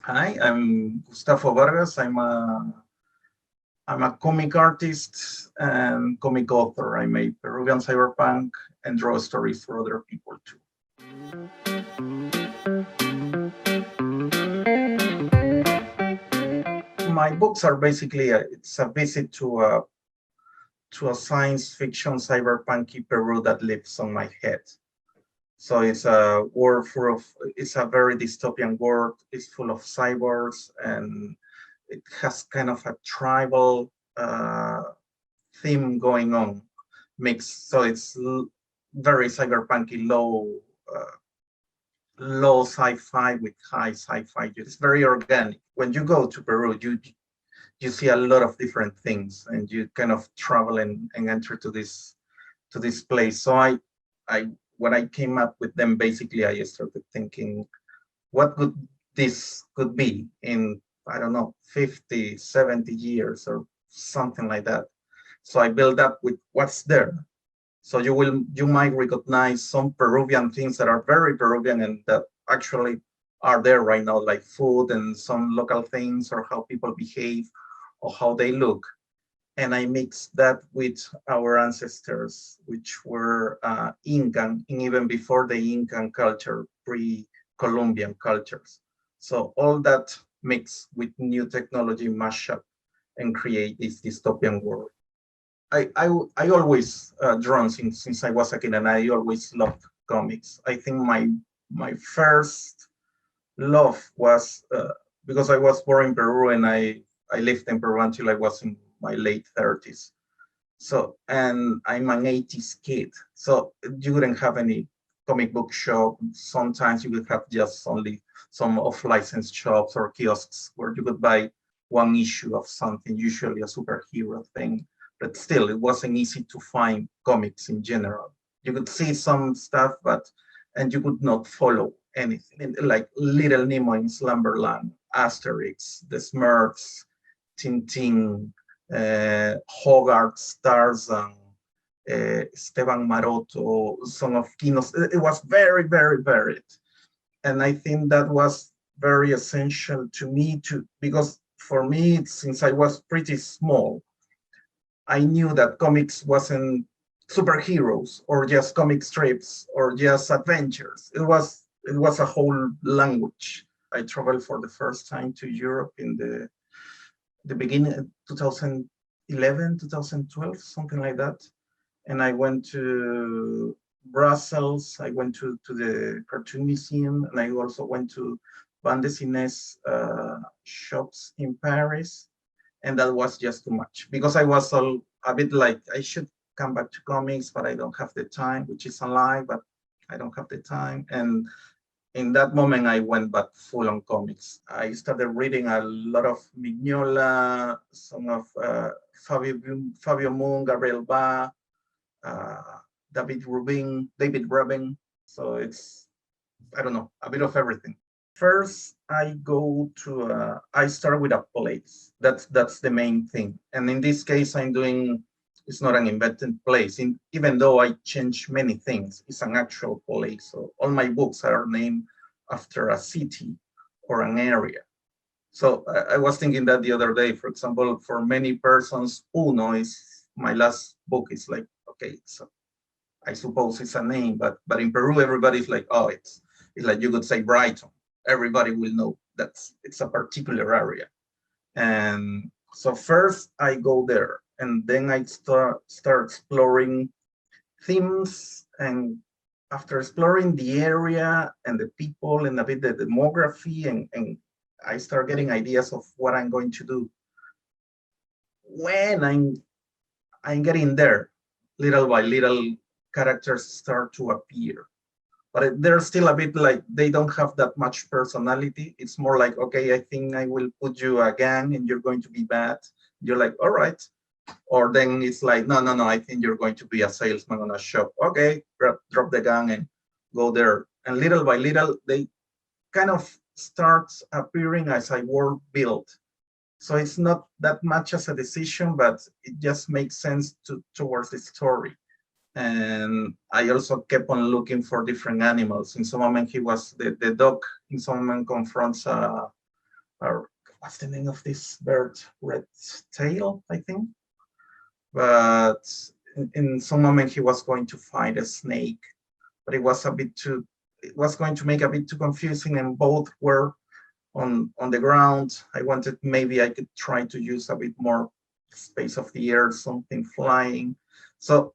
Hi, I'm Gustaffo Vargas. I'm a comic artist and comic author. I make Peruvian cyberpunk and draw stories for other people too. My books are basically it's a visit to a science fiction cyberpunky Peru that lives on my head. So it's a world full of, it's a very dystopian world. It's full of cyborgs and it has kind of a tribal theme going on mixed. So it's very cyberpunky, low sci-fi with high sci-fi. It's very organic. When you go to Peru, you see a lot of different things, and you kind of travel and enter to this place. So I when I came up with them, basically I started thinking, what could this could be in, I don't know, 50, 70 years or something like that. So I build up with what's there. So you might recognize some Peruvian things that are very Peruvian and that actually are there right now, like food and some local things or how people behave or how they look. And I mixed that with our ancestors, which were Incan, and even before the Incan culture, pre-Columbian cultures. So all that mixed with new technology mash up and create this dystopian world. I always drawn since I was a kid, and I always loved comics. I think my first love was because I was born in Peru and I lived in Peru until I was in my late 30s. So, and I'm an 80s kid. So you wouldn't have any comic book shop. Sometimes you would have just only some off-license shops or kiosks where you could buy one issue of something, usually a superhero thing. But still, it wasn't easy to find comics in general. You could see some stuff, and you could not follow anything. Like Little Nemo in Slumberland, Asterix, The Smurfs, Tintin, Hogarth, Tarzan, Esteban Maroto, Son of Kinos. It was very, very varied. And I think that was very essential to me because for me, since I was pretty small, I knew that comics wasn't superheroes or just comic strips or just adventures. It was a whole language. I traveled for the first time to Europe in the beginning of 2011, 2012, something like that. And I went to Brussels, I went to the Cartoon Museum, and I also went to bande dessinées shops in Paris. And that was just too much because I was a bit like, I should come back to comics, but I don't have the time, which is a lie, but I don't have the time. And in that moment, I went back full on comics. I started reading a lot of Mignola, some of Fabio Moon, Gabriel Ba, David Rubin. So it's, I don't know, a bit of everything. First, I start with a place. That's the main thing. And in this case, it's not an invented place. Even though I change many things, it's an actual place. So all my books are named after a city or an area. So I was thinking that the other day, for example, for many persons, Uno is my last book. Is like, okay, so I suppose it's a name, but in Peru, everybody's like, oh, it's like you could say Brighton. Everybody will know it's a particular area. And so first I go there, and then I start exploring themes. And after exploring the area and the people and a bit the demography, and I start getting ideas of what I'm going to do. When I'm getting there, little by little, characters start to appear. But they're still a bit like they don't have that much personality. It's more like, okay, I think I will put you a gang and you're going to be bad. You're like, all right. Or then it's like, no, I think you're going to be a salesman on a shop. Okay, drop the gun and go there. And little by little, they kind of start appearing as a world build. So it's not that much as a decision, but it just makes sense towards the story. And I also kept on looking for different animals. In some moment, he was the dog. In some moment, confronts or what's the name of this bird? Red tail, I think. But in some moment he was going to fight a snake, but it was a bit too. It was going to make a bit too confusing, and both were on the ground. I wanted maybe I could try to use a bit more space of the air, something flying. So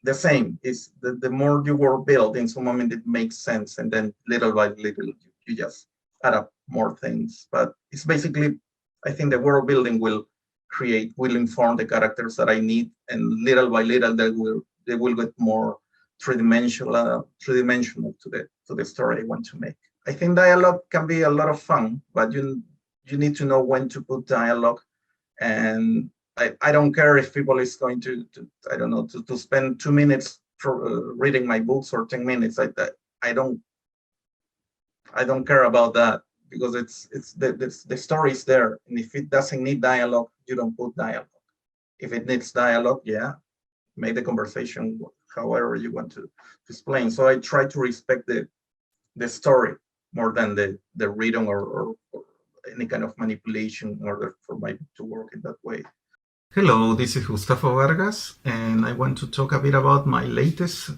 the same is the more you were building, some moment it makes sense, and then little by little you just add up more things. But it's basically, I think the world building will inform the characters that I need, and little by little they will get more three-dimensional to the story I want to make. I think dialogue can be a lot of fun, but you need to know when to put dialogue. And I don't care if people is going to I don't know, to spend 2 minutes for reading my books or 10 minutes. I don't care about that, because the story is there, and if it doesn't need dialogue, you don't put dialogue. If it needs dialogue, yeah, make the conversation however you want to explain. So I try to respect the story more than the reading or any kind of manipulation in order for my book to work in that way. Hello, this is Gustaffo Vargas, and I want to talk a bit about my latest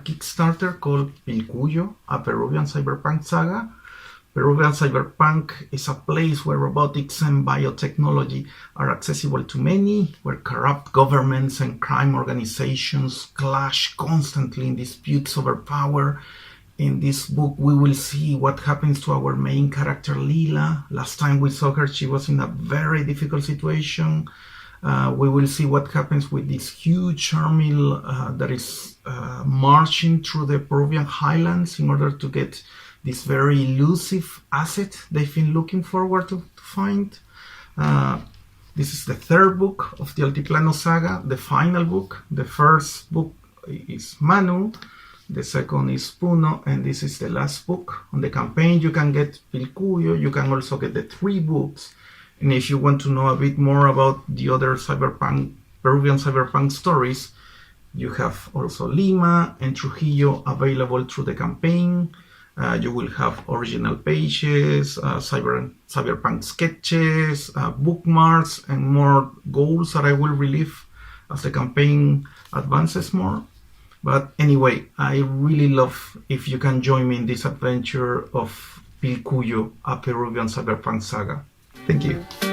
Kickstarter called PILCUYO, a Peruvian Cyberpunk Saga. Peruvian Cyberpunk is a place where robotics and biotechnology are accessible to many, where corrupt governments and crime organizations clash constantly in disputes over power. In this book, we will see what happens to our main character, Lila. Last time we saw her, she was in a very difficult situation. We will see what happens with this huge army that is marching through the Peruvian highlands in order to get this very elusive asset they've been looking forward to find. This is the third book of the ALTIPLANO Saga, the final book. The first book is Manu, the second is Puno, and this is the last book. On the campaign, you can get PILCUYO, you can also get the 3 books. And if you want to know a bit more about the other Peruvian cyberpunk stories, you have also Lima and Trujillo available through the campaign. You will have original pages, cyberpunk sketches, bookmarks, and more goals that I will relive as the campaign advances more. But anyway, I really love if you can join me in this adventure of PILCUYO, a Peruvian Cyberpunk Saga. Thank you.